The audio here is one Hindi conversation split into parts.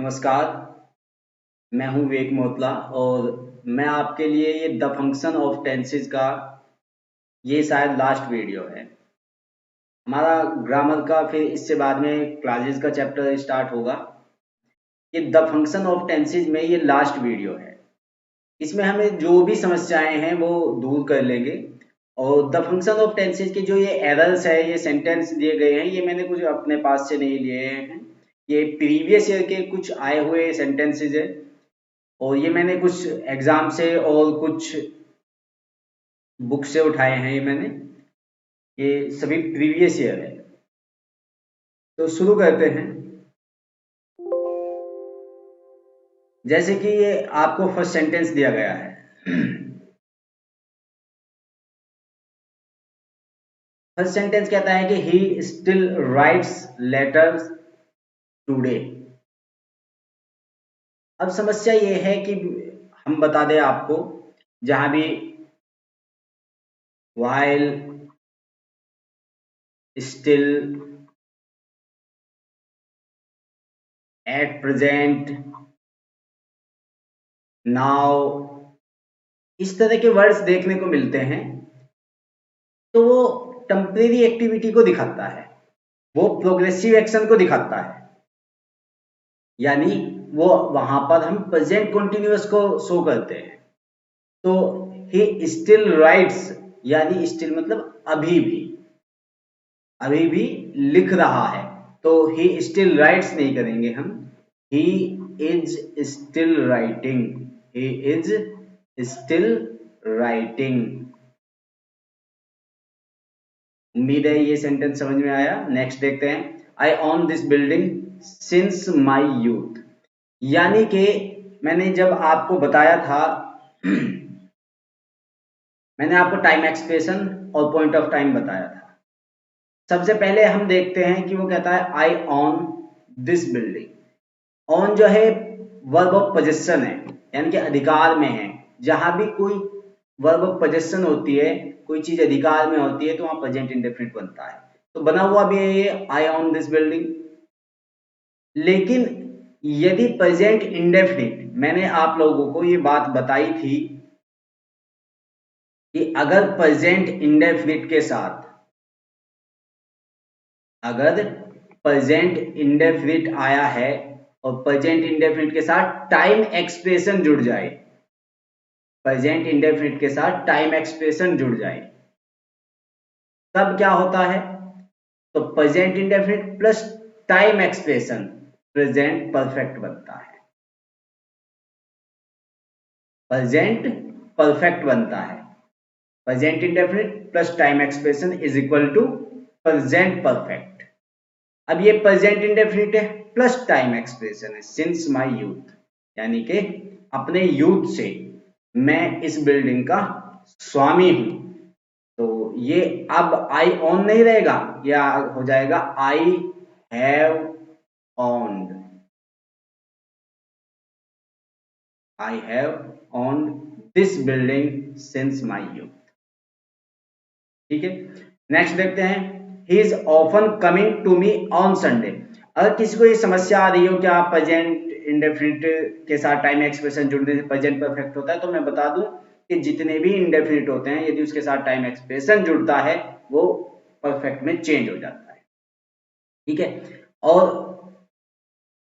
नमस्कार, मैं हूं विवेक मोतला और मैं आपके लिए ये द फंक्शन ऑफ टेंसेस का ये शायद लास्ट वीडियो है। हमारा ग्रामर का फिर इससे बाद में क्लासेस का चैप्टर स्टार्ट होगा। ये द फंक्शन ऑफ टेंसेस में ये लास्ट वीडियो है। इसमें हमें जो भी समस्याएं हैं वो दूर कर लेंगे। और द फंक्शन ऑफ टेंसेस के जो ये एरर्स है, ये सेंटेंस दिए गए हैं, ये मैंने कुछ अपने पास से नहीं लिए हैं। ये प्रीवियस ईयर के कुछ आए हुए सेंटेंसेस है और ये मैंने कुछ एग्जाम से और कुछ बुक से उठाए हैं। ये सभी प्रीवियस ईयर है। तो शुरू करते हैं। जैसे कि ये आपको फर्स्ट सेंटेंस दिया गया है। फर्स्ट सेंटेंस कहता है कि he still rights letters today. अब समस्या ये है कि हम बता दें आपको, जहां भी while still at present now इस तरह के वर्ड्स देखने को मिलते हैं तो वो टेम्परेरी एक्टिविटी को दिखाता है, वो प्रोग्रेसिव एक्शन को दिखाता है। यानी वो वहां पर हम प्रेजेंट कंटिन्यूअस को शो करते हैं। तो ही स्टिल राइट्स यानी स्टिल मतलब अभी भी लिख रहा है। तो ही स्टिल राइट्स नहीं करेंगे हम, he is still writing. He is still writing. उम्मीद है ये सेंटेंस समझ में आया। नेक्स्ट देखते हैं। I own this building since my youth. यानी कि मैंने जब आपको बताया था मैंने आपको टाइम एक्सप्रेशन और पॉइंट ऑफ टाइम बताया था। सबसे पहले हम देखते हैं कि वो कहता है आई ऑन दिस बिल्डिंग। ऑन जो है वर्ब ऑफ पोजेशन है, यानी कि अधिकार में है। जहां भी कोई वर्ब ऑफ पोजेशन होती है, कोई चीज अधिकार में होती है, तो वहां प्रेजेंट इंडेफिनिट बनता है। तो बना हुआ भी है ये आई ऑन दिस बिल्डिंग। लेकिन यदि प्रेजेंट इंडेफिनिट, मैंने आप लोगों को ये बात बताई थी कि अगर प्रेजेंट इंडेफिनिट के साथ, अगर प्रेजेंट इंडेफिनिट आया है और प्रेजेंट इंडेफिनिट के साथ टाइम एक्सप्रेशन जुड़ जाए, प्रेजेंट इंडेफिनिट के साथ टाइम एक्सप्रेशन जुड़ जाए, तब क्या होता है? तो present indefinite plus time expression present perfect बनता है। प्रेजेंट परफेक्ट बनता है। Present indefinite plus time expression is equal to present perfect. अब ये प्रेजेंट इंडेफिनिट है प्लस टाइम एक्सप्रेशन है सिंस माय यूथ, यानी कि अपने यूथ से मैं इस बिल्डिंग का स्वामी हूं। तो ये अब आई ओन नहीं रहेगा, या हो जाएगा I have owned. I have owned this building since my youth. ठीक है, नेक्स्ट देखते हैं। He is often coming to me on Sunday. अगर किसी को ये समस्या आ रही हो कि आप प्रेजेंट इंडेफिनिट के साथ टाइम एक्सप्रेशन जुड़ने से प्रेजेंट परफेक्ट होता है, तो मैं बता दूं कि जितने भी इंडेफिनिट होते हैं, यदि उसके साथ टाइम एक्सप्रेशन जुड़ता है वो परफेक्ट में चेंज हो जाता है। ठीक है, और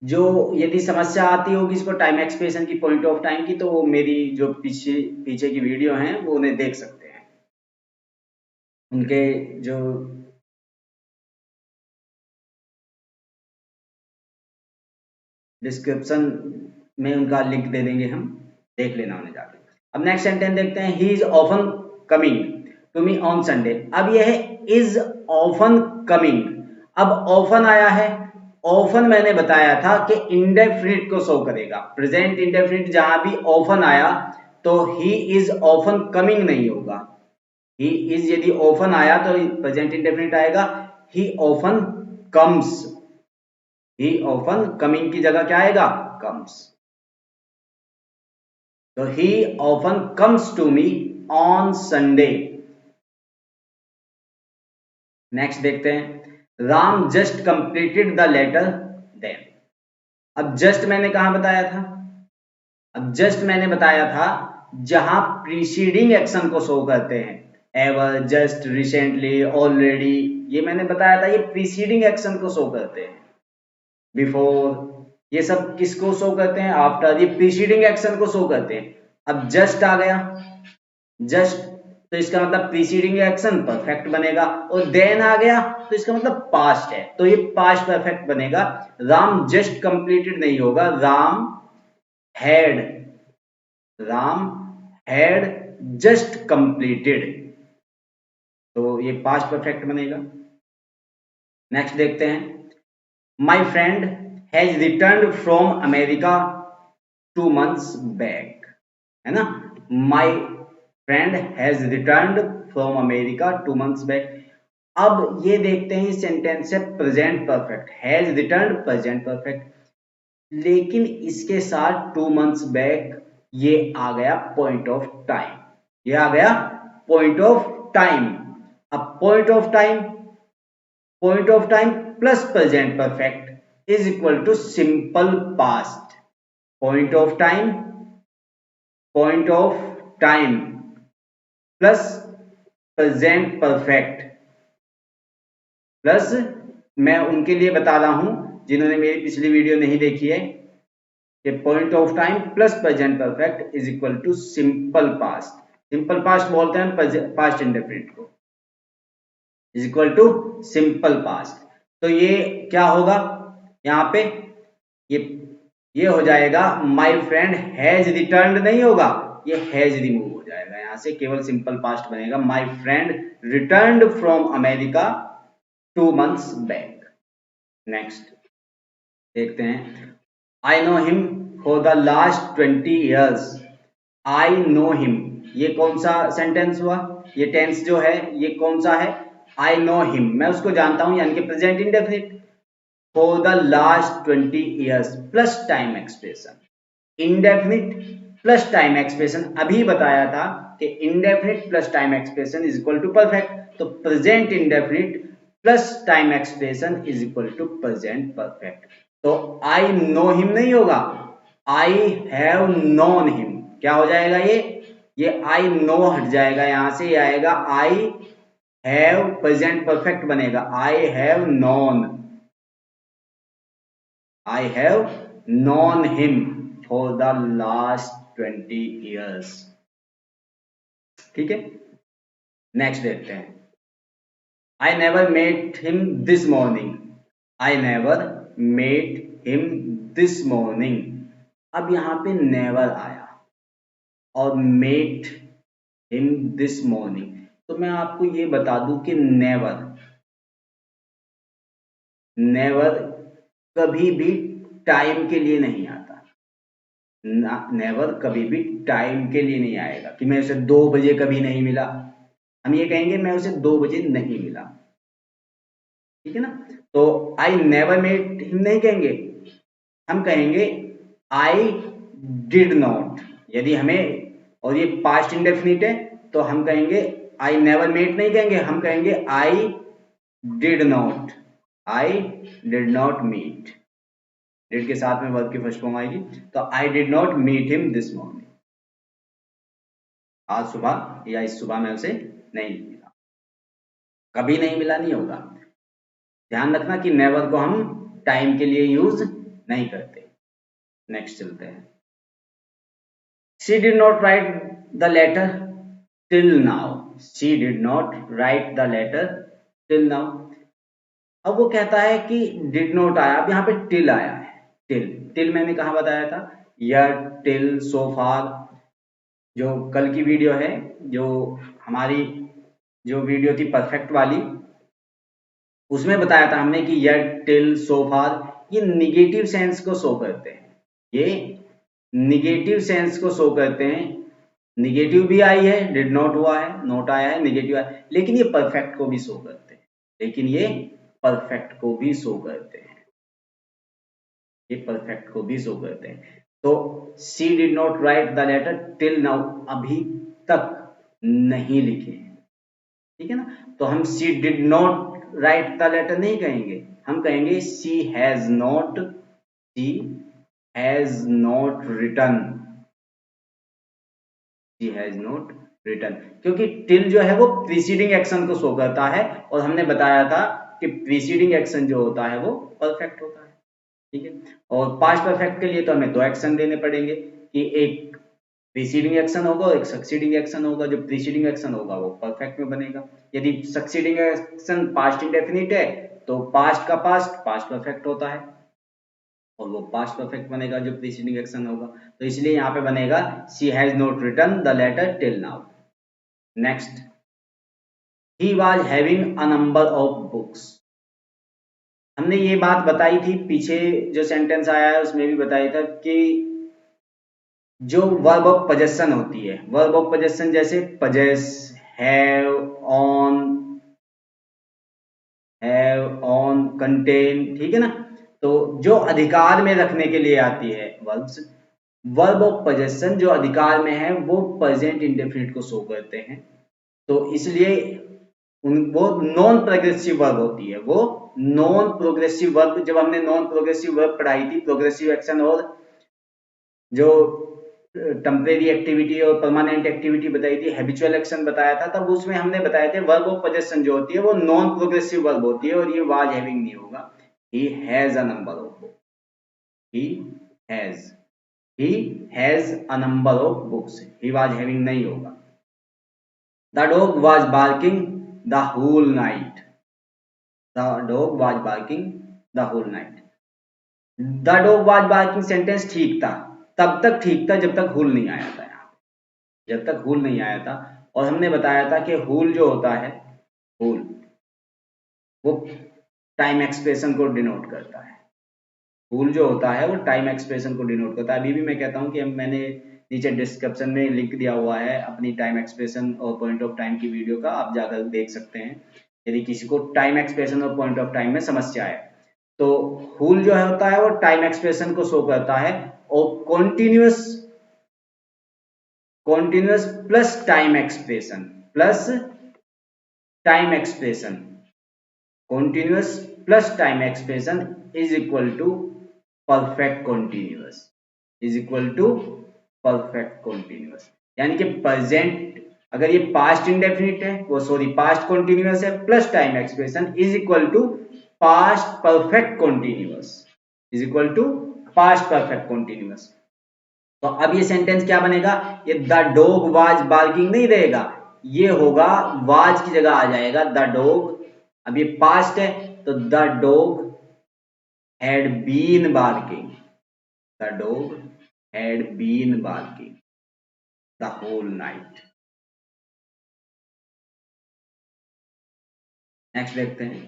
जो यदि समस्या आती होगी इसको टाइम एक्सप्रेशन की, पॉइंट ऑफ टाइम की, तो वो मेरी जो पीछे की वीडियो हैं वो उन्हें देख सकते हैं। उनके जो डिस्क्रिप्शन में उनका लिंक दे देंगे, हम देख लेना उन्हें जाके। अब नेक्स्ट सेंटेंस देखते हैं। He is often coming to me on Sunday. अब यह है इज ऑफन कमिंग। अब ऑफन आया है, ऑफन मैंने बताया था कि इंडेफिनिट को शो करेगा। प्रेजेंट इंडेफिनिट जहां भी ऑफन आया तो ही इज ऑफन कमिंग नहीं होगा। ही इज यदि ऑफन आया तो प्रेजेंट इंडेफिनिट आएगा। He often comes. He often coming की जगह क्या आएगा? कम्स। तो he often comes to me on Sunday. Next देखते हैं। Ram just completed the letter then. अब जस्ट मैंने कहा बताया था, अब जस्ट मैंने बताया था जहां प्रीसीडिंग एक्शन को शो करते हैं, एवर, जस्ट, रिसेंटली, ऑलरेडी, ये मैंने बताया था ये प्रीसीडिंग एक्शन को शो करते हैं। बिफोर, ये सब किसको शो करते हैं? आफ्टर, ये प्रीसीडिंग एक्शन को शो करते हैं। अब जस्ट आ गया, जस्ट, तो इसका मतलब प्रीसीडिंग एक्शन परफेक्ट बनेगा, और देन आ गया तो इसका मतलब पास्ट है, तो ये पास्ट परफेक्ट बनेगा। राम जस्ट कंप्लीटेड नहीं होगा, had Ram had just completed, तो ये पास्ट परफेक्ट बनेगा। नेक्स्ट देखते हैं, my friend has return from America 2 months back, है ना, my friend has return from America 2 months back. अब ये देखते हैं सेंटेंस है present perfect, has return present perfect, लेकिन इसके साथ 2 months बैक ये आ गया पॉइंट ऑफ टाइम, ये आ गया पॉइंट ऑफ टाइम। अब point of time plus present perfect is equal to simple past. Point of time plus present perfect, plus, मैं उनके लिए बता रहा हूं जिन्होंने मेरी पिछली वीडियो नहीं देखी है, कि point of time plus present perfect is equal to simple past. Simple past बोलते हैं पास्ट इंडेफिनिट को, is equal to simple past. तो ये क्या होगा यहाँ पे, ये हो जाएगा माई फ्रेंड हैज रिटर्न्ड नहीं होगा, ये हैज रिमूव हो जाएगा, यहां से केवल सिंपल पास्ट बनेगा, my friend returned from America 2 months back. Next देखते हैं, I know him for the last 20 years। I know him, ये कौन सा सेंटेंस हुआ, ये टेंस जो है ये कौन सा है, आई नो हिम, मैं उसको जानता हूं, यानी कि present indefinite. For the last 20 years plus time expression, indefinite plus time expression, अभी बताया था कि indefinite plus time expression is equal to perfect, तो present indefinite plus time expression is equal to present perfect. तो आई नो हिम नहीं होगा, आई हैव नोन हिम, क्या हो जाएगा ये आई नो हट जाएगा, यहां से ये आएगा आई हैव, प्रेजेंट परफेक्ट बनेगा, I have known him for the last 20 years। ठीक है, नेक्स्ट देखते हैं, I never met him this morning. I never met him this morning, अब यहां पे नेवर आया और मेट हिम दिस मॉर्निंग, तो मैं आपको ये बता दूं कि नेवर कभी भी टाइम के लिए नहीं आता, नेवर कभी भी टाइम के लिए नहीं आएगा कि मैं उसे 2 बजे कभी नहीं मिला, हम ये कहेंगे मैं उसे 2 बजे नहीं मिला, ठीक है ना। तो आई नेवर मेट हिम नहीं कहेंगे, हम कहेंगे आई डिड नॉट, यदि हमें, और ये पास्ट इंडेफिनिट है तो हम कहेंगे आई नेवर मेट नहीं कहेंगे, हम कहेंगे I did not meet, did के साथ में वर्ब की फर्स्ट फॉर्म आएगी, तो I did not meet him this morning, आज सुबह या इस सुबह में उसे नहीं मिला, कभी नहीं मिला नहीं होगा। ध्यान रखना कि नेवर को हम टाइम के लिए यूज नहीं करते। नेक्स्ट चलते हैं, she did not write the letter till now. She did not write the letter till now, अब वो कहता है कि डिड नॉट आया, अब यहाँ पे टिल आया है, टिल मैंने कहा बताया था, या टिल, सो फार, जो कल की वीडियो है, जो हमारी जो वीडियो थी परफेक्ट वाली, उसमें बताया था हमने कि यट, टिल, सो फार, ये निगेटिव सेंस को शो करते हैं, ये निगेटिव सेंस को शो करते हैं, निगेटिव भी आई है, डिड नॉट हुआ है, नोट आया है, निगेटिव आया, लेकिन ये परफेक्ट को भी शो करते हैं, ये परफेक्ट को भी शो करते हैं। तो she did not write the letter till now, अभी तक नहीं लिखे, ठीक है ना, तो हम she did not write the letter नहीं कहेंगे, हम कहेंगे she has not has not written, she has not written, क्योंकि टिल जो है वो प्रीसीडिंग एक्शन को शो करता है और हमने बताया था कि प्रीसीडिंग एक्शन जो होता है वो परफेक्ट होता है। ठीक है, और पास्ट परफेक्ट के लिए तो हमें दो एक्शन देने पड़ेंगे कि एक प्रीसीडिंग एक्शन होगा और एक सक्सीडिंग एक्शन होगा। जो प्रीसीडिंग एक्शन होगा वो परफेक्ट में बनेगा। यदि सक्सीडिंग एक्शन पास्ट इंडेफिनिट है तो पास्ट का पास्ट पास्ट परफेक्ट होता है और वो पास्ट परफेक्ट बनेगा जो प्रीसीडिंग एक्शन होगा। तो इसलिए यहाँ पे बनेगा she has not written the letter till now. Next, he was having a number of books. हमने ये बात बताई थी, पीछे जो सेंटेंस आया है उसमें भी बताया था कि जो वर्ब ऑफ पोजेशन होती है, वर्ब ऑफ पोजेशन जैसे पजेस, हैव, ऑन, कंटेन, ठीक है ना। तो जो अधिकार में रखने के लिए आती है वर्ब्स, वर्ब ऑफ पोजेशन जो अधिकार में है वो प्रेजेंट इंडेफिनिट को शो करते हैं। तो इसलिए वो नॉन प्रोग्रेसिव वर्ब होती है। वो नॉन प्रोग्रेसिव वर्ब, जब हमने नॉन प्रोग्रेसिव वर्ब पढ़ाई थी, प्रोग्रेसिव एक्शन और जो टेम्परेरी एक्टिविटी और परमानेंट एक्टिविटी बताई थी, हैबिचुअल एक्शन बताया था, तब उसमें हमने बताया थे वर्ब ऑफ पोजेशन जो होती है वो नॉन प्रोग्रेसिव वर्ब होती है और ये वाज हैविंग नहीं होगा। He has a number of books, he has, he has a number of books, he was having नहीं होगा। The dog was barking the whole night, the dog was barking the whole night. The dog was barking sentence ठीक था, तब तक ठीक था जब तक हुल नहीं आया था। यहाँ जब तक हुल नहीं आया था, और हमने बताया था कि हुल जो होता है, हुल वो टाइम एक्सप्रेशन को डिनोट करता है। हुल जो होता है वो टाइम एक्सप्रेशन को डिनोट करता है। अभी भी मैं कहता हूँ कि मैंने नीचे डिस्क्रिप्शन में लिंक दिया हुआ है अपनी टाइम एक्सप्रेशन और पॉइंट ऑफ टाइम की वीडियो का, आप जाकर देख सकते हैं यदि किसी को टाइम एक्सप्रेशन और पॉइंट ऑफ टाइम में समस्या है। तो हुल जो है होता है वो टाइम एक्सप्रेशन को शो करता है और continuous, continuous plus time expression, plus time expression, continuous plus time expression is equal to perfect continuous, is equal to perfect continuous। यानी कि प्रेजेंट, अगर ये पास्ट इंडेफिनिट है, वो सॉरी पास्ट कॉन्टिन्यूअस है, plus time expression is equal to past perfect continuous, is equal to past perfect continuous. तो अब ये सेंटेंस क्या बनेगा, ये द डॉग वाज बार्किंग नहीं रहेगा, ये होगा वाज की जगह आ जाएगा द डॉग। अब ये पास्ट है तो the dog had been barking, the dog had been barking the whole night. Next देखते हैं,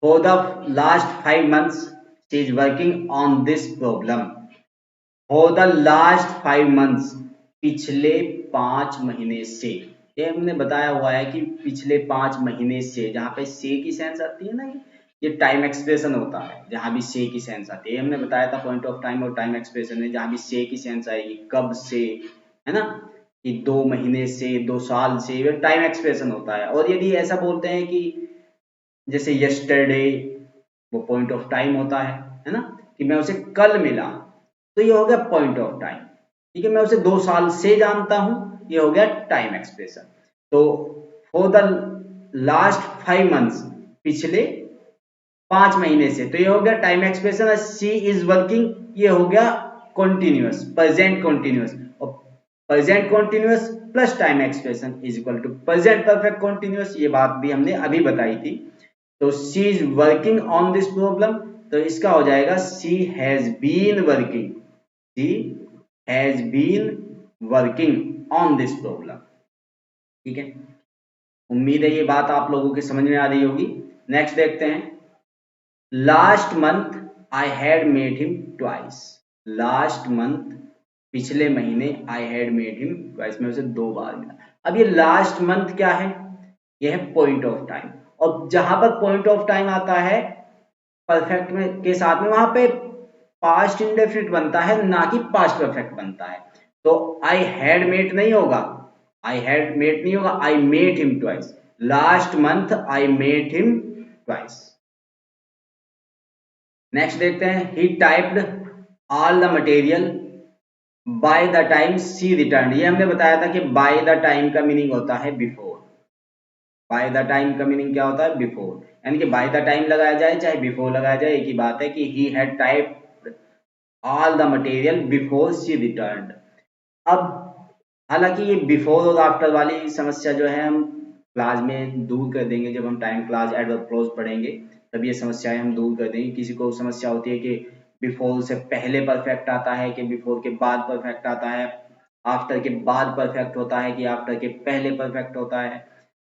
for the last 5 months she is working on this problem. For the last 5 months, पिछले 5 महीने से, ये हमने बताया हुआ है कि पिछले 5 महीने से, जहां पे से की सेंस आती है ना, ये टाइम एक्सप्रेशन होता है। जहां भी से की सेंस आती है, हमने बताया था पॉइंट ऑफ टाइम और टाइम एक्सप्रेशन में, जहां भी से की सेंस आएगी, कब से, है ना, कि 2 महीने से, 2 साल से, ये टाइम एक्सप्रेशन होता है। और यदि ऐसा बोलते हैं कि जैसे यस्टरडे, वो पॉइंट ऑफ टाइम होता है ना, कि मैं उसे कल मिला, तो ये हो गया पॉइंट ऑफ टाइम। ठीक है, मैं उसे 2 साल से जानता हूं, ये हो गया टाइम एक्सप्रेशन। तो फॉर द लास्ट 5 months, पिछले 5 महीने से, तो ये हो गया time expression. She is working, ये हो गया कॉन्टिन्यूअस, प्रेजेंट कॉन्टिन्यूअस, और present continuous plus time expression is equal to present perfect continuous. ये बात भी हमने अभी बताई थी। तो she is working on this problem, तो इसका हो जाएगा she has been working, she has been working on this problem. ठीक है, उम्मीद है ये बात आप लोगों के समझ में आ रही होगी। नेक्स्ट देखते हैं, last month I had made him twice. Last month, पिछले महीने, I had made him twice, में उसे 2 बार मिला। अब ये लास्ट मंथ क्या है, यह है पॉइंट ऑफ टाइम, और जहां पर पॉइंट ऑफ टाइम आता है परफेक्ट में के साथ में, वहां पे पास्ट इंडेफिनिट बनता है, ना कि पास्ट परफेक्ट बनता है। तो आई हैड मेट नहीं होगा, आई हैड मेट नहीं होगा, I met him twice. Last month I met him twice. Next देखते हैं, he typed all the material by the time she return. ये हमने बताया था कि बाय द टाइम का मीनिंग होता है बिफोर। बाय द टाइम का मीनिंग क्या होता है? बिफोर। यानी कि बाय द टाइम लगाया जाए चाहे बिफोर लगाया जाए, एक ही बात है कि ही had typed all the material before she return. अब हालांकि ये बिफोर और आफ्टर वाली समस्या जो है हम क्लास में दूर कर देंगे, जब हम टाइम क्लास एडवर्ब क्लॉज पढ़ेंगे तब ये समस्याएं हम दूर कर देंगे। किसी को समस्या होती है कि बिफोर से पहले परफेक्ट आता है कि बिफोर के बाद परफेक्ट आता है, आफ्टर के बाद परफेक्ट होता है कि आफ्टर के पहले परफेक्ट होता है,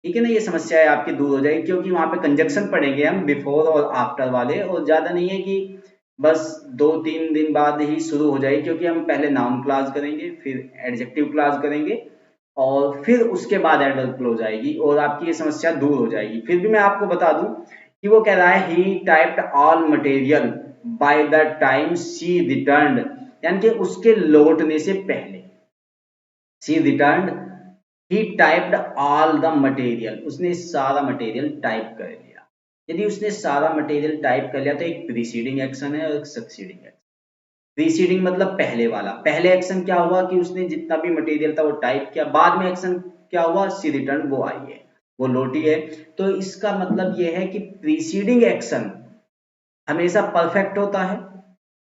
ठीक है ना। ये समस्याएं आपकी दूर हो जाएगी क्योंकि वहां पे कंजक्शन पढ़ेंगे हम बिफोर और आफ्टर वाले, और ज्यादा नहीं है कि बस 2-3 दिन बाद ही शुरू हो जाएगी, क्योंकि हम पहले नाउन क्लास करेंगे, फिर एडजेक्टिव क्लास करेंगे और फिर उसके बाद एडवर्ब क्लॉज आएगी और आपकी ये समस्या दूर हो जाएगी। फिर भी मैं आपको बता दूं कि वो कह रहा है he typed all material by the time she returned, यानी कि उसके लौटने से पहले। She returned, he typed all the material, उसने सारा मटेरियल टाइप कर लिया। यदि उसने सारा मटेरियल टाइप कर लिया तो एक प्रीसीडिंग एक्शन है और एक सक्सीडिंग एक्शन। प्रीसीडिंग मतलब पहले वाला, पहले एक्शन क्या हुआ कि उसने जितना भी मटेरियल था वो टाइप किया, बाद में एक्शन क्या हुआ, सी रिटर्न, वो आई है, वो लौटी है। तो इसका मतलब ये है कि प्रीसीडिंग एक्शन हमेशा परफेक्ट होता है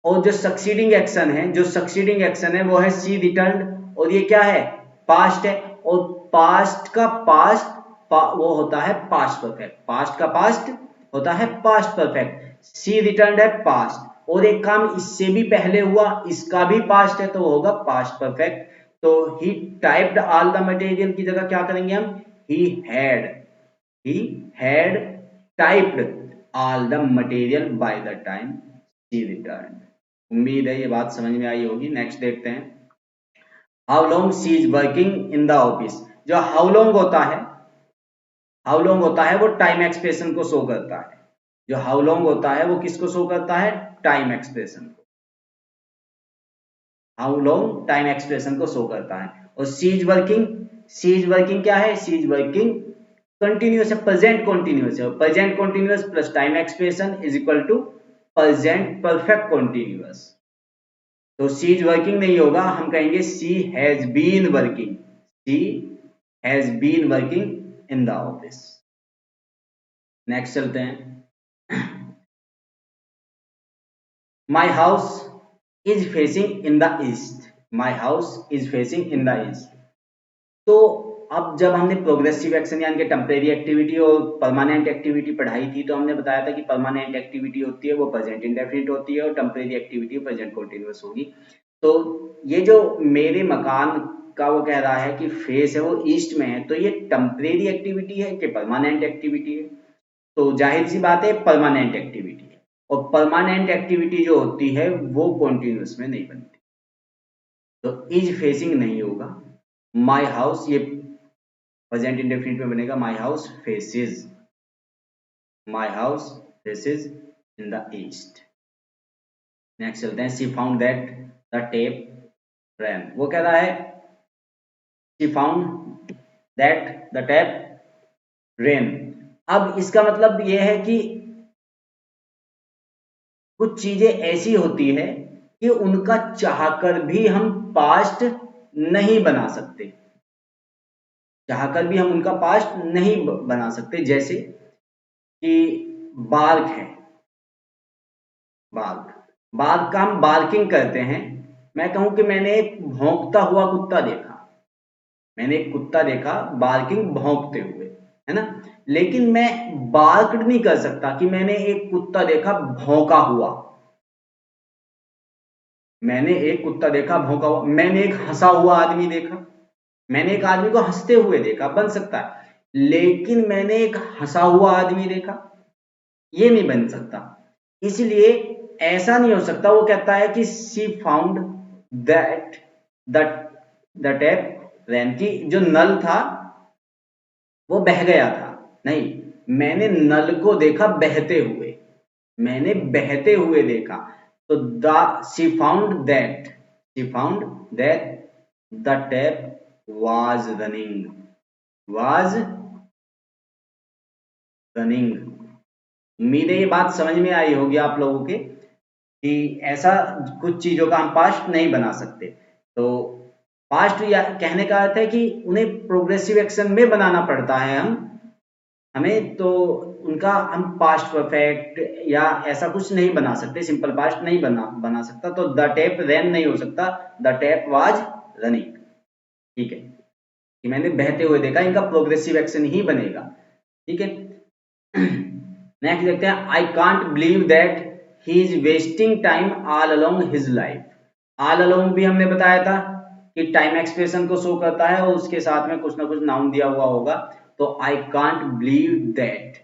और जो सक्सीडिंग एक्शन है, जो सक्सीडिंग एक्शन है वो है सी रिटर्न, और ये क्या है, पास्ट है। और पास्ट का पास्ट वो होता है पास्ट परफेक्ट, पास्ट का पास्ट होता है पास्ट परफेक्ट। सी रिटर्न है पास्ट, और एक काम इससे भी पहले हुआ, इसका भी पास्ट है तो वो होगा पास्ट परफेक्ट। तो he typed all the material की जगह क्या करेंगे हम, he had typed all the material by the time she return. उम्मीद है ये बात समझ में आई होगी। नेक्स्ट देखते हैं, how long she is working in the office. जो हाउ लॉन्ग होता है, हाउ लॉन्ग होता है वो टाइम एक्सप्रेशन को शो करता है। जो हाउ लॉन्ग होता है वो किसको शो करता है, टाइम एक्सप्रेशन को। हाउ लॉन्ग टाइम एक्सप्रेशन को शो करता है। और she is working, she is working क्या है, शी इज वर्किंग कंटिन्यूअस है, प्रेजेंट कंटिन्यूअस है, present continuous plus time expression is equal to present perfect continuous. तो शी इज वर्किंग नहीं होगा, हम कहेंगे she has been working, she has been working in the office. Next चलते हैं, my house is facing in the east, my house is facing in the east. तो अब जब हमने प्रोग्रेसिव एक्शन यानी कि टेम्परेरी एक्टिविटी और परमानेंट एक्टिविटी पढ़ाई थी तो हमने बताया था कि परमानेंट एक्टिविटी होती है वो प्रेजेंट इंडेफिनिट होती है और टेम्परेरी एक्टिविटी प्रेजेंट कंटीन्यूअस होगी। तो ये जो मेरे मकान का वो कह रहा है कि फेस है वो ईस्ट में है, तो ये टेम्परेरी एक्टिविटी है कि परमानेंट एक्टिविटी है? तो जाहिर सी बात है परमानेंट एक्टिविटी है, और परमानेंट एक्टिविटी जो होती है वो कॉन्टिन्यूअस में नहीं बनती, तो इज फेसिंग नहीं होगा। माई हाउस ये प्रेजेंट इंडेफिनिट में बनेगा, my house faces, my house faces in the east. Next चलते हैं, she found that the tape ran. वो कह रहा है she found that the tap ran. अब इसका मतलब यह है कि कुछ चीजें ऐसी होती है कि उनका चाहकर भी हम पास्ट नहीं बना सकते, चाहकर भी हम उनका पास्ट नहीं बना सकते। जैसे कि बार्क है, बार्क, बार्क का हम बार्किंग करते हैं। मैं कहूं कि मैंने एक भौंकता हुआ कुत्ता देखा, मैंने एक कुत्ता देखा बार्किंग भौंकते हुए, है ना, लेकिन मैं बार्क्ड नहीं कर सकता कि मैंने एक कुत्ता देखा भौंका हुआ। मैंने एक कुत्ता देखा भौंका हुआ, मैंने एक हंसा हुआ आदमी देखा, मैंने एक आदमी को हंसते हुए देखा, बन सकता है, लेकिन मैंने एक हंसा हुआ आदमी देखा, ये नहीं बन सकता। इसलिए ऐसा नहीं हो सकता। वो कहता है कि she found that the tap ran, की जो नल था वो बह गया था, नहीं, मैंने नल को देखा बहते हुए, मैंने बहते हुए देखा। तो the she found that, she found that the tap was running, was running. उम्मीद है ये बात समझ में आई होगी आप लोगों के। कि ऐसा कुछ चीजों का हम पास्ट नहीं बना सकते। तो पास्ट या कहने का अर्थ है कि उन्हें प्रोग्रेसिव एक्शन में बनाना पड़ता है हमें, तो उनका हम पास्ट परफेक्ट या ऐसा कुछ नहीं बना सकते, सिंपल पास्ट नहीं बना सकता। तो द टैप रैन नहीं हो सकता, द टैप वाज रनिंग। ठीक है, कि मैंने बहते हुए देखा, इनका प्रोग्रेसिव एक्शन ही बनेगा। ठीक है, नेक्स्ट देखते हैं, I can't believe that he is wasting time all along his life. All along भी हमने बताया था कि टाइम एक्सप्रेशन को शो करता है और उसके साथ में कुछ ना कुछ नाउन दिया हुआ होगा। तो I can't believe that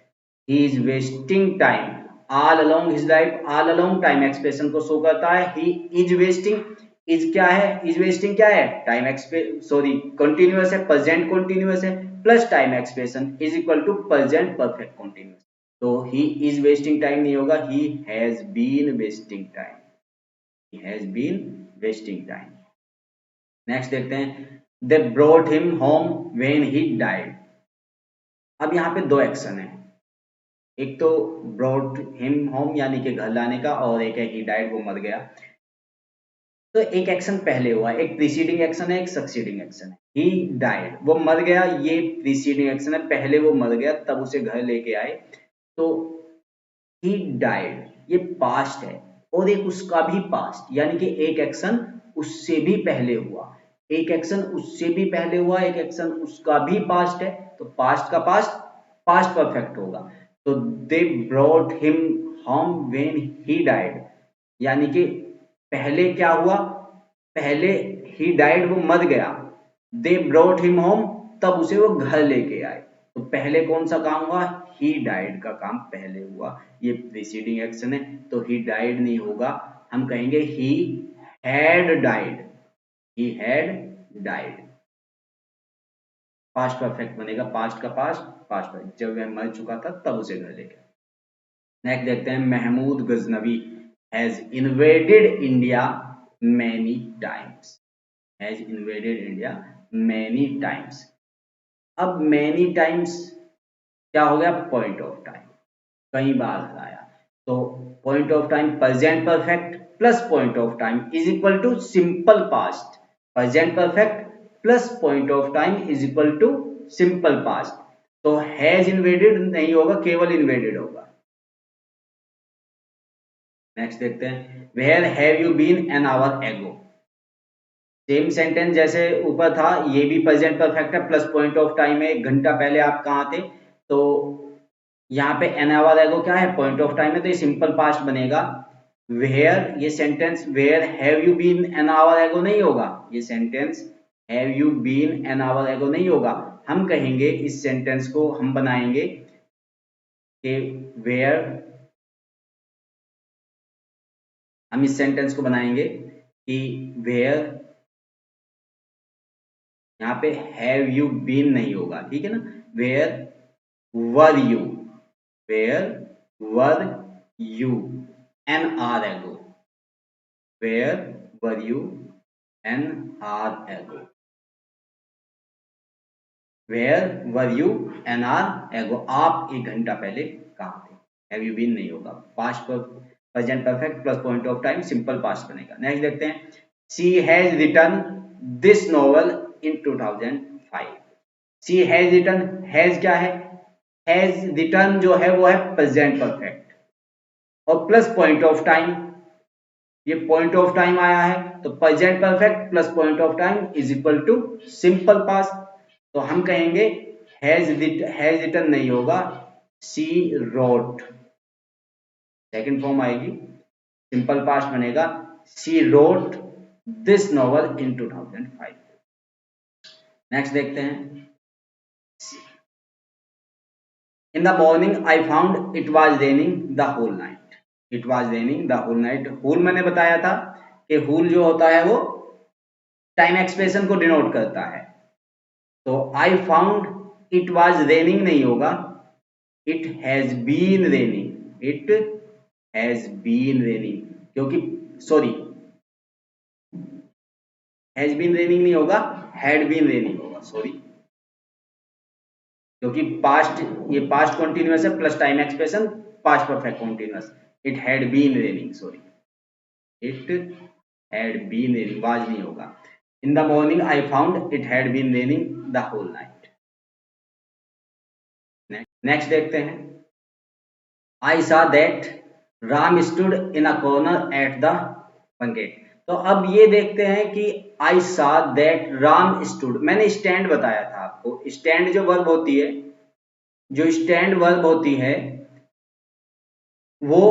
he is wasting time all along his life. All along time expression को शो करता है। ही इज वेस्टिंग, इज क्या है, इज वेस्टिंग क्या है, टाइम सॉरी कंटिन्यूअस है, प्रेजेंट कंटिन्यूअस है, plus time expression is equal to present perfect continuous. तो ही इज वेस्टिंग टाइम नहीं होगा, he has been wasting time, he has been wasting time। Next देखते हैं, they brought him home when he died। अब यहाँ पे दो एक्शन है, एक तो brought him home यानी कि घर लाने का, और एक है he died, वो मर गया। तो एक एक्शन पहले हुआ, एक प्रीसीडिंग एक्शन है, एक सक्सीडिंग एक्शन है। he died, वो मर गया, ये प्रीसीडिंग एक्शन है, पहले वो मर गया तब उसे घर लेके आए। तो he died ये पास्ट है, और एक उसका भी पास्ट, यानी कि एक एक्शन उससे भी पहले हुआ, एक एक्शन उससे भी पहले हुआ, एक एक्शन उसका भी पास्ट है। तो पास्ट का पास्ट पास्ट परफेक्ट होगा। तो they brought him home when he died, यानी कि पहले क्या हुआ, पहले ही डाइड वो मर गया, दे ब्रॉट हिम होम तब उसे वो घर लेके आए। तो पहले कौन सा काम हुआ, ही डाइड का काम पहले हुआ, ये प्रीसीडिंग एक्शन है। तो ही डाइड नहीं होगा, हम कहेंगे he had died, he had died. Past perfect बनेगा, पास्ट का पास्ट पास्ट परफेक्ट, जब वह मर चुका था तब उसे घर लेके। नेक्स्ट देखते हैं, Mahmud Ghaznavi has invaded India many times, has invaded India many times. अब मैनी टाइम्स क्या हो गया, पॉइंट ऑफ टाइम, कई बार आया। तो point of time present perfect plus point of time is equal to simple past, present perfect plus point of time is equal to simple past. तो हैज इन्वेडेड नहीं होगा, केवल इन्वेडेड होगा। नेक्स्ट देखते हैं, where have you been an hour ago. Same sentence जैसे ऊपर था, ये भी प्रेजेंट परफेक्ट है, प्लस पॉइंट ऑफ टाइम है, एक घंटा पहले आप कहाँ थे। तो यहाँ पे एन आवर एगो क्या है, पॉइंट ऑफ टाइम है, तो ये सिंपल पास्ट बनेगा। वेयर, ये sentence where have you been an hour ago नहीं होगा, ये sentence have you been an hour ago नहीं होगा। हम कहेंगे, इस सेंटेंस को हम बनाएंगे कि वेयर, हम इस सेंटेंस को बनाएंगे कि वेयर, यहाँ पे हैव यू बीन नहीं होगा, ठीक है ना, where were you, where were you an hour ago, where were you an hour ago, where were you an hour ago, आप एक घंटा पहले कहाँ थे। हैव यू बीन नहीं होगा, पास्ट पर present perfect plus point of time simple past बनेगा। नेक्स्ट देखते हैं, she has written this novel in 2005। She has written, has क्या है, हैज रिटन जो है वो है प्रेजेंट परफेक्ट, और प्लस पॉइंट ऑफ टाइम, ये पॉइंट ऑफ टाइम आया है, तो present perfect plus point of time is equal to simple past. तो हम कहेंगे हैज रिटन नहीं होगा, शी रोट, सेकंड फॉर्म आएगी, सिंपल पास्ट बनेगा, she wrote this novel in 2005। Next देखते हैं, in the morning I found it was raining the whole night, it was raining the whole night. हुल मैंने बताया था कि हुल जो होता है वो टाइम एक्सप्रेशन को डिनोट करता है। तो I found it was raining नहीं होगा, it has been raining, it has been raining, क्योंकि सॉरी हैज बीन रेनिंग नहीं होगा, हैड बीन रेनिंग होगा, सॉरी, क्योंकि पास्ट, ये पास्ट कंटिन्यूअस है plus time expression past perfect continuous, it had been raining, sorry. It had been raining, was नहीं होगा। In the morning I found it had been raining the whole night. Next देखते हैं, आई saw that Ram stood in a corner at the banquet. तो अब ये देखते हैं कि I saw that Ram stood, मैंने स्टैंड बताया था आपको, स्टैंड जो वर्ब होती है, जो स्टैंड वर्ब होती है वो,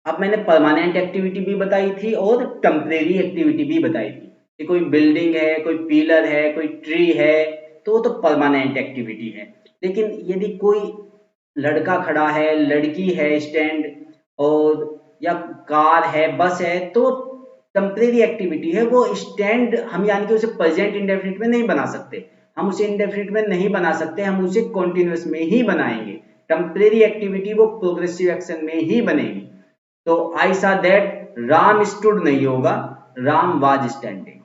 अब मैंने परमानेंट एक्टिविटी भी बताई थी और टेम्परेरी एक्टिविटी भी बताई थी कि कोई बिल्डिंग है, कोई पिलर है, कोई ट्री है, तो वो तो परमानेंट एक्टिविटी है। लेकिन यदि कोई लड़का खड़ा है, लड़की है, स्टैंड, और या कार है, बस है, तो टेम्परेरी एक्टिविटी है वो। स्टैंड हम यानी कि उसे प्रेजेंट इंडेफिनिट में नहीं बना सकते, हम उसे इंडेफिनिट में नहीं बना सकते, हम उसे कॉन्टिन्यूस में ही बनाएंगे। टेम्परेरी एक्टिविटी वो प्रोग्रेसिव एक्शन में ही बनेगी। तो आई सा दैट राम स्टूड नहीं होगा, Ram was standing,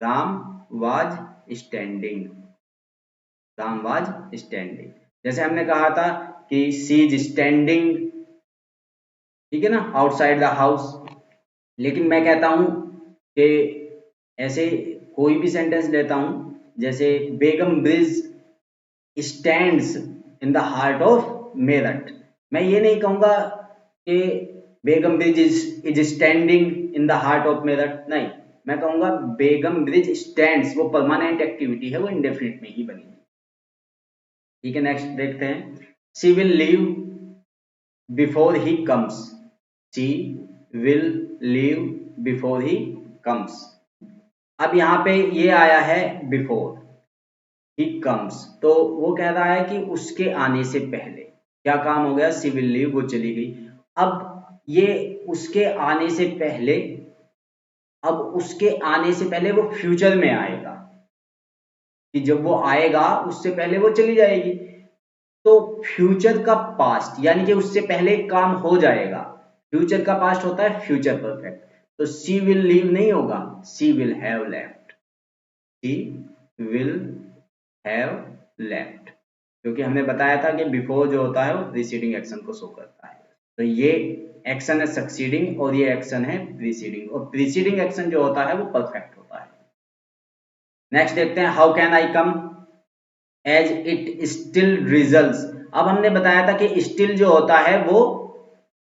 Ram was standing, Ram was standing. जैसे हमने कहा था कि सी इज स्टैंडिंग, ठीक है ना, आउटसाइड द हाउस। लेकिन मैं कहता हूं कि ऐसे कोई भी सेंटेंस लेता हूं, जैसे Begum bridge stands in the heart of Meerut. मैं ये नहीं कहूंगा कि Begum bridge is standing in the heart of Meerut, नहीं, मैं कहूंगा बेगम ब्रिज स्टैंड्स, वो परमानेंट एक्टिविटी है, वो इंडेफिनिट में ही बनेगी। ठीक है, नेक्स्ट देखते हैं, she will leave before he comes, she will leave before he comes. अब यहाँ पे ये आया है बिफोर ही कम्स, तो वो कह रहा है कि उसके आने से पहले क्या काम हो गया, शी विल लीव, वो चली गई। अब ये उसके आने से पहले, अब उसके आने से पहले वो फ्यूचर में आएगा, कि जब वो आएगा उससे पहले वो चली जाएगी। तो फ्यूचर का पास्ट यानी कि उससे पहले काम हो जाएगा। फ्यूचर का पास्ट होता है फ्यूचर परफेक्ट। तो सी विल लीव नहीं होगा, she will have left, she will have left, क्योंकि हमने बताया था कि बिफोर जो होता है वो प्रीसीडिंग एक्शन को शो करता है। तो ये एक्शन है सक्सीडिंग और ये एक्शन है प्रीसीडिंग, और प्रीसीडिंग एक्शन जो होता है वो परफेक्ट होता है। नेक्स्ट देखते हैं, how can I come as it still results. अब हमने बताया था कि स्टिल जो होता है वो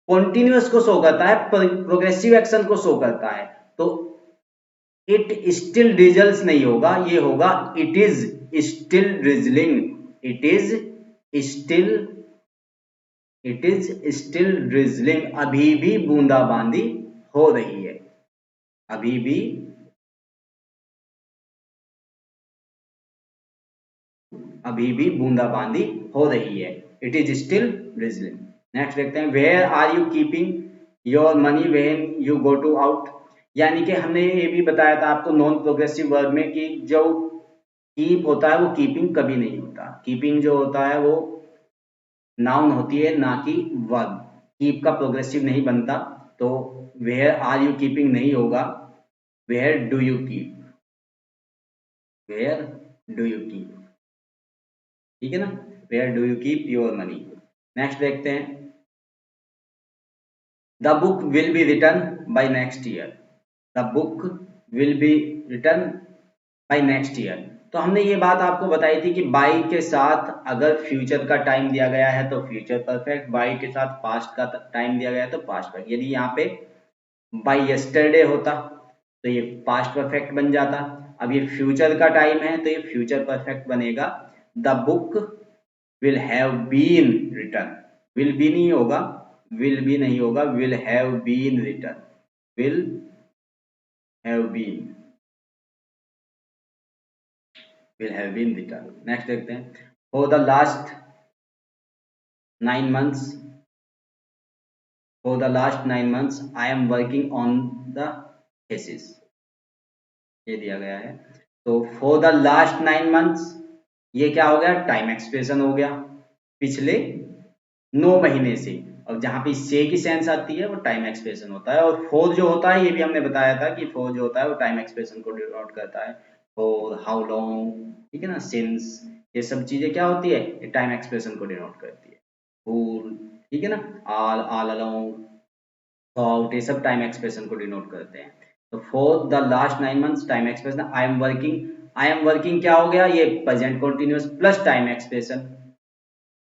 कॉन्टिन्यूअस को शो करता है, प्रोग्रेसिव एक्शन को शो करता है। तो इट स्टिल रिजल्ट्स नहीं होगा, ये होगा it is still drizzling, it is still, it is still drizzling, अभी भी बूंदाबांदी हो रही है, अभी भी, अभी भी बूंदाबांदी हो रही है, it is still drizzling. Next देखते हैं, where are you keeping your money when you go to out. यानी कि हमने ये भी बताया था आपको नॉन प्रोग्रेसिव वर्ब में कि जो कीप होता है वो कीपिंग कभी नहीं होता, कीपिंग जो होता है वो नाउन होती है ना कि वर्ब, कीप का प्रोग्रेसिव नहीं बनता। तो वेयर आर यू कीपिंग नहीं होगा, where do you keep, where do you keep, ठीक है ना, where do you keep your money. Next देखते हैं, the book will be return by next year, the book will be return by next year. तो हमने ये बात आपको बताई थी कि बाई के साथ अगर फ्यूचर का टाइम दिया गया है तो फ्यूचर परफेक्ट, बाई के साथ पास्ट का टाइम दिया गया है तो पास्ट परफेक्ट। यदि यहाँ पे बाय यस्टरडे होता तो ये पास्ट परफेक्ट बन जाता, अब ये फ्यूचर का टाइम है तो ये फ्यूचर परफेक्ट बनेगा। The book will have been return, will be नहीं होगा, विल बी नहीं होगा, will have been return, will have been, will have been returned. Next देखते हैं, for the last 9 months, for the last 9 months I am working on the thesis, ये दिया गया है। तो for the last 9 months ये क्या हो गया, टाइम एक्सप्रेशन हो गया, पिछले 9 महीने से। और जहां पे से की सेंस आती है वो टाइम एक्सप्रेशन होता है। और फोर जो होता है ये भी हमने बताया था कि फोर जो होता है वो टाइम एक्सप्रेशन को डिनोट करता है, फॉर, हाउ लॉन्ग, ठीक है ना, सिंस, ये सब चीजें क्या होती है, ये टाइम एक्सप्रेशन को डिनोट करती है। फूल, ठीक है ना, ऑल, ऑल अलोंग, आउट, ये सब टाइम एक्सप्रेशन को डिनोट करते हैं। तो for the last 9 months time expression I am working, I am working क्या हो गया, ये present continuous plus time expression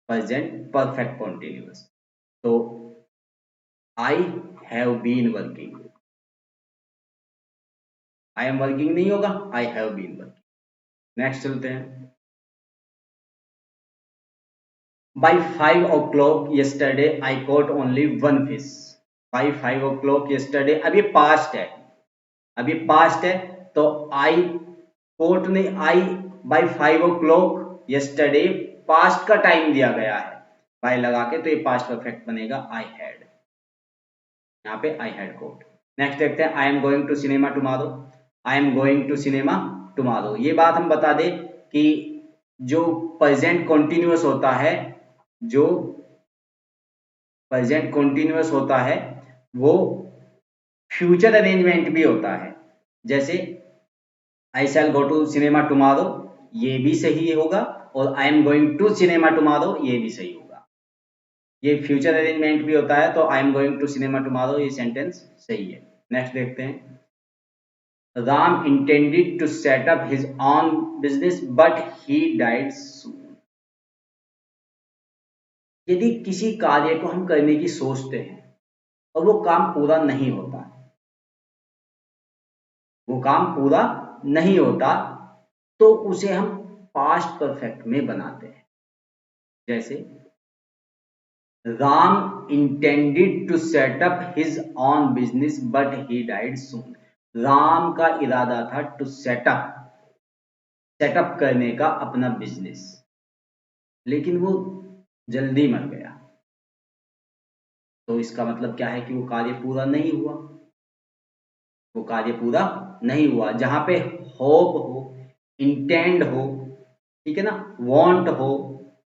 present perfect continuous. तो I have been working, I am working नहीं होगा, I have been working. Next चलते हैं। By 5 o'clock yesterday I caught only one fish. By 5 o'clock yesterday, अब ये पास्ट है, अब ये पास्ट है, तो आई कोट नहीं, आई बाय 5 o'clock yesterday पास्ट का टाइम दिया गया है, बाय लगा के, तो ये पास्ट परफेक्ट बनेगा आई हैड, यहाँ पे आई हैड कोट। नेक्स्ट देखते हैं, I am going to cinema tomorrow, I am going to cinema tomorrow. ये बात हम बता दें कि जो प्रेजेंट कॉन्टिन्यूअस होता है, जो प्रेजेंट कॉन्टिन्यूअस होता है वो फ्यूचर अरेंजमेंट भी होता है। जैसे I shall go to cinema tomorrow, ये भी सही होगा, और I am going to cinema tomorrow ये भी सही होगा। ये फ्यूचर अरेंजमेंट भी होता है, तो I am going to cinema tomorrow ये सेंटेंस सही है। नेक्स्ट देखते हैं, Ram intended to set up his own business but he died soon. यदि किसी कार्य को हम करने की सोचते हैं और वो काम पूरा नहीं होता, वो काम पूरा नहीं होता, तो उसे हम पास्ट परफेक्ट में बनाते हैं। जैसे Ram intended to set up his own business but he died soon. Ram का इरादा था टू सेटअप, सेटअप करने का अपना बिजनेस, लेकिन वो जल्दी मर गया। तो इसका मतलब क्या है कि वो कार्य पूरा नहीं हुआ, वो कार्य पूरा नहीं हुआ। जहां पे होप हो, इंटेंड हो, ठीक है ना, वांट हो,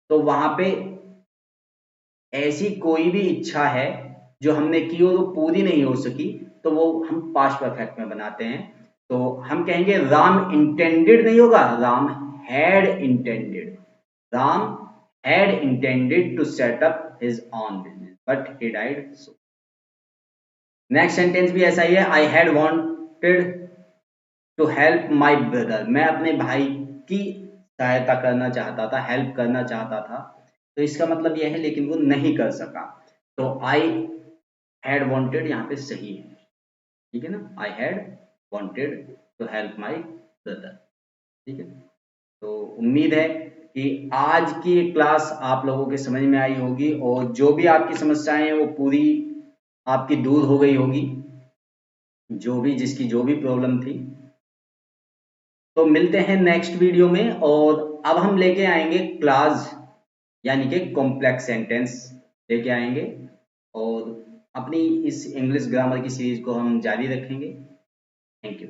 तो वहां पे ऐसी कोई भी इच्छा है जो हमने की हो तो पूरी नहीं हो सकी, तो वो हम पास्ट परफेक्ट में बनाते हैं। तो हम कहेंगे राम इंटेंडेड नहीं होगा, Ram had intended, Ram had intended to set up his own business but he died so. Next sentence भी ऐसा ही है, I had wanted to help my brother. मैं अपने भाई की सहायता करना चाहता था, हेल्प करना चाहता था, तो इसका मतलब यह है लेकिन वो नहीं कर सका। तो आई हैड वांटेड यहाँ पे सही है, ठीक है ना, I had wanted to help my brother, ठीक है। तो उम्मीद है कि आज की क्लास आप लोगों के समझ में आई होगी, और जो भी आपकी समस्याएं हैं वो पूरी आपकी दूर हो गई होगी, जो भी जिसकी जो भी प्रॉब्लम थी। तो मिलते हैं नेक्स्ट वीडियो में, और अब हम लेके आएंगे क्लास, यानी कि कॉम्प्लेक्स सेंटेंस लेके आएंगे, और अपनी इस इंग्लिश ग्रामर की सीरीज को हम जारी रखेंगे। Thank you.